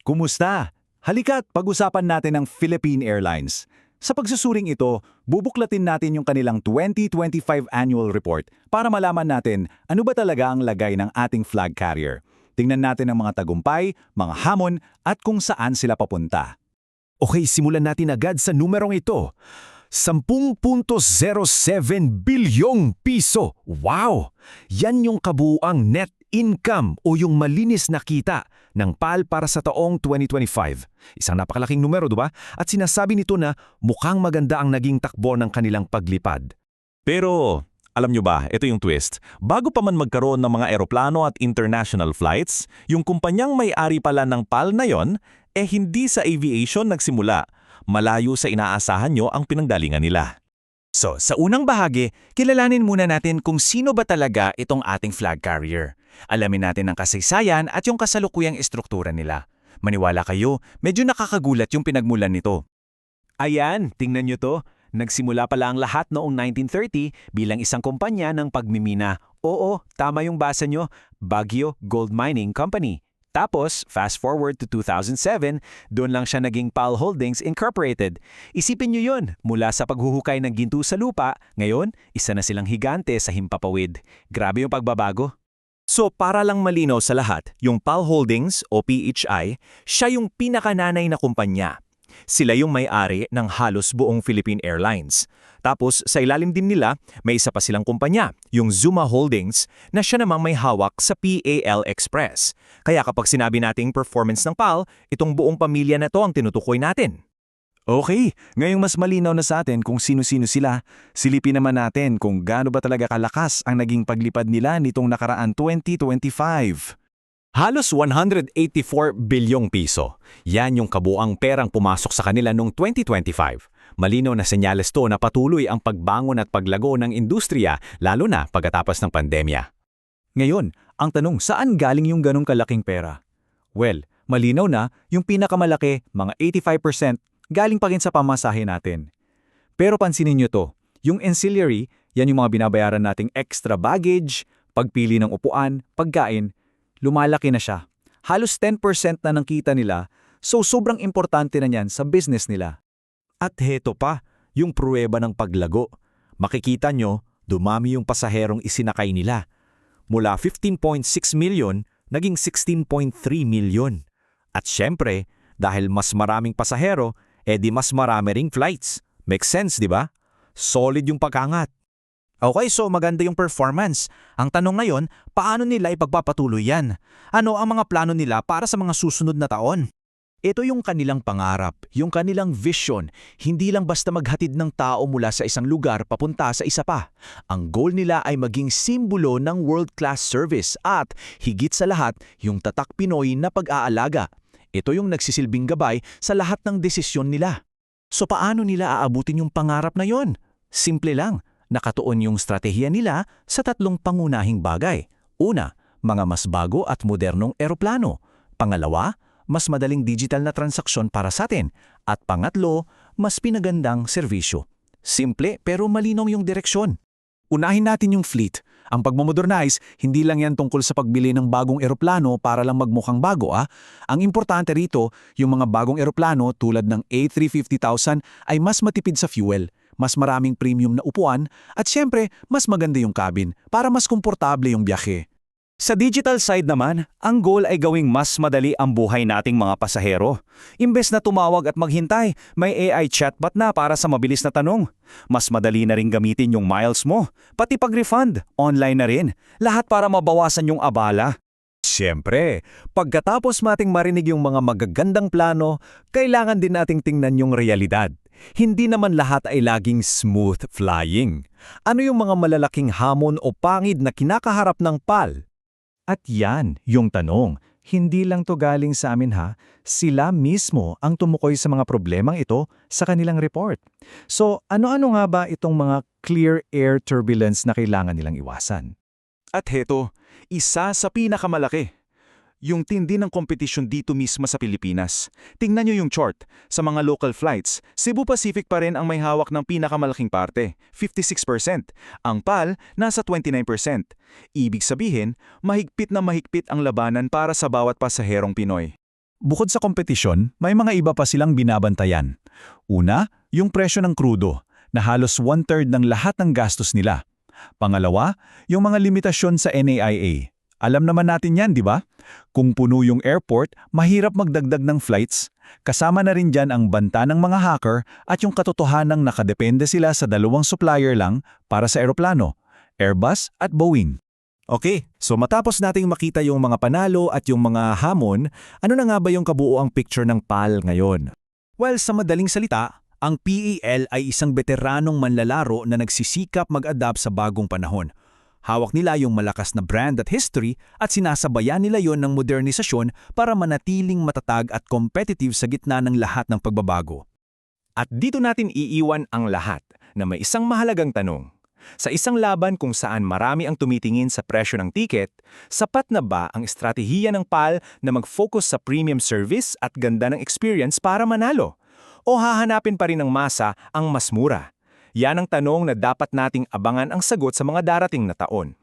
Kumusta? Halika't pag-usapan natin ang Philippine Airlines. Sa pagsusuring ito, bubuklatin natin yung kanilang 2025 annual report para malaman natin ano ba talaga ang lagay ng ating flag carrier. Tingnan natin ang mga tagumpay, mga hamon at kung saan sila papunta. Okay, simulan natin agad sa numerong ito. 10.07 bilyong piso. Wow! Yan yung kabuuang net income o yung malinis na kita ng PAL para sa taong 2025. Isang napakalaking numero, diba? At sinasabi nito na mukhang maganda ang naging takbo ng kanilang paglipad. Pero, alam nyo ba, ito yung twist. Bago pa man magkaroon ng mga eroplano at international flights, yung kumpanyang may-ari pala ng PAL na yon, hindi sa aviation nagsimula. Malayo sa inaasahan nyo ang pinanggalingan nila. So, sa unang bahagi, kilalanin muna natin kung sino ba talaga itong ating flag carrier. Alamin natin ang kasaysayan at yung kasalukuyang estruktura nila. Maniwala kayo, medyo nakakagulat yung pinagmulan nito. Ayan, tingnan nyo to. Nagsimula pala ang lahat noong 1930 bilang isang kumpanya ng pagmimina. Oo, tama yung basa nyo, Baguio Gold Mining Company. Tapos, fast forward to 2007, doon lang siya naging PAL Holdings Incorporated. Isipin nyo yun, mula sa paghuhukay ng ginto sa lupa, ngayon, isa na silang higante sa himpapawid. Grabe yung pagbabago. So para lang malinaw sa lahat, yung PAL Holdings o PHI, siya yung pinakananay na kumpanya. Sila yung may-ari ng halos buong Philippine Airlines. Tapos sa ilalim din nila, may isa pa silang kumpanya, yung Zuma Holdings, na siya namang may hawak sa PAL Express. Kaya kapag sinabi nating performance ng PAL, itong buong pamilya na to ang tinutukoy natin. Okay, ngayong mas malinaw na sa atin kung sino-sino sila, silipin naman natin kung gaano ba talaga kalakas ang naging paglipad nila nitong nakaraan 2025. Halos 184 bilyong piso. Yan yung kabuang perang pumasok sa kanila noong 2025. Malinaw na senyales to na patuloy ang pagbangon at paglago ng industriya, lalo na pagkatapos ng pandemya. Ngayon, ang tanong, saan galing yung ganong kalaking pera? Well, malinaw na yung pinakamalaki, mga 85%, galing pa rin sa pamasahe natin. Pero pansinin nyo to, yung ancillary, yan yung mga binabayaran nating extra baggage, pagpili ng upuan, pagkain, lumalaki na siya. Halos 10% na ng kita nila, so sobrang importante na yan sa business nila. At heto pa, yung pruweba ng paglago. Makikita nyo, dumami yung pasaherong isinakay nila. Mula 15.6 million, naging 16.3 million. At syempre, dahil mas maraming pasahero, di mas marami ring flights. Makes sense, di ba? Solid yung pagkangat. Okay, so maganda yung performance. Ang tanong ngayon, paano nila ipagpapatuloy yan? Ano ang mga plano nila para sa mga susunod na taon? Ito yung kanilang pangarap, yung kanilang vision. Hindi lang basta maghatid ng tao mula sa isang lugar papunta sa isa pa. Ang goal nila ay maging simbolo ng world-class service at, higit sa lahat, yung tatak Pinoy na pag-aalaga. Ito yung nagsisilbing gabay sa lahat ng desisyon nila. So paano nila aabutin yung pangarap na yon? Simple lang. Nakatuon yung strategiya nila sa tatlong pangunahing bagay. Una, mga mas bago at modernong eroplano. Pangalawa, mas madaling digital na transaksyon para sa atin. At pangatlo, mas pinagandang serbisyo. Simple pero malinaw yung direksyon. Unahin natin yung fleet. Ang pagmamodernize, hindi lang yan tungkol sa pagbili ng bagong eroplano para lang magmukhang bago. Ang importante rito, yung mga bagong eroplano tulad ng A350,000 ay mas matipid sa fuel, mas maraming premium na upuan, at syempre, mas maganda yung cabin para mas komportable yung biyahe. Sa digital side naman, ang goal ay gawing mas madali ang buhay nating mga pasahero. Imbes na tumawag at maghintay, may AI chatbot na para sa mabilis na tanong. Mas madali na rin gamitin yung miles mo, pati pag-refund, online na rin. Lahat para mabawasan yung abala. Siyempre, pagkatapos mating marinig yung mga magagandang plano, kailangan din nating tingnan yung realidad. Hindi naman lahat ay laging smooth flying. Ano yung mga malalaking hamon o pangid na kinakaharap ng PAL? At yan, yung tanong, hindi lang to galing sa amin sila mismo ang tumukoy sa mga problemang ito sa kanilang report. So ano-ano nga ba itong mga clear air turbulence na kailangan nilang iwasan? At heto, isa sa pinakamalaki. Yung tindi ng kompetisyon dito mismo sa Pilipinas. Tingnan nyo yung chart. Sa mga local flights, Cebu Pacific pa rin ang may hawak ng pinakamalaking parte, 56%. Ang PAL, nasa 29%. Ibig sabihin, mahigpit na mahigpit ang labanan para sa bawat pasaherong Pinoy. Bukod sa kompetisyon, may mga iba pa silang binabantayan. Una, yung presyo ng krudo, na halos 1/3 ng lahat ng gastos nila. Pangalawa, yung mga limitasyon sa NAIA. Alam naman natin yan, di ba? Kung puno yung airport, mahirap magdagdag ng flights. Kasama na rin dyan ang banta ng mga hacker at yung katotohanang nakadepende sila sa dalawang supplier lang para sa eroplano, Airbus at Boeing. Okay, so matapos nating makita yung mga panalo at yung mga hamon, ano na nga ba yung kabuuang picture ng PAL ngayon? Well, sa madaling salita, ang PAL ay isang veteranong manlalaro na nagsisikap mag-adapt sa bagong panahon. Hawak nila yung malakas na brand at history at sinasabayan nila yon ng modernisasyon para manatiling matatag at competitive sa gitna ng lahat ng pagbabago. At dito natin iiwan ang lahat na may isang mahalagang tanong. Sa isang laban kung saan marami ang tumitingin sa presyo ng tiket, sapat na ba ang estratehiya ng PAL na mag-focus sa premium service at ganda ng experience para manalo? O hahanapin pa rin ng masa ang mas mura? Yan ang tanong na dapat nating abangan ang sagot sa mga darating na taon.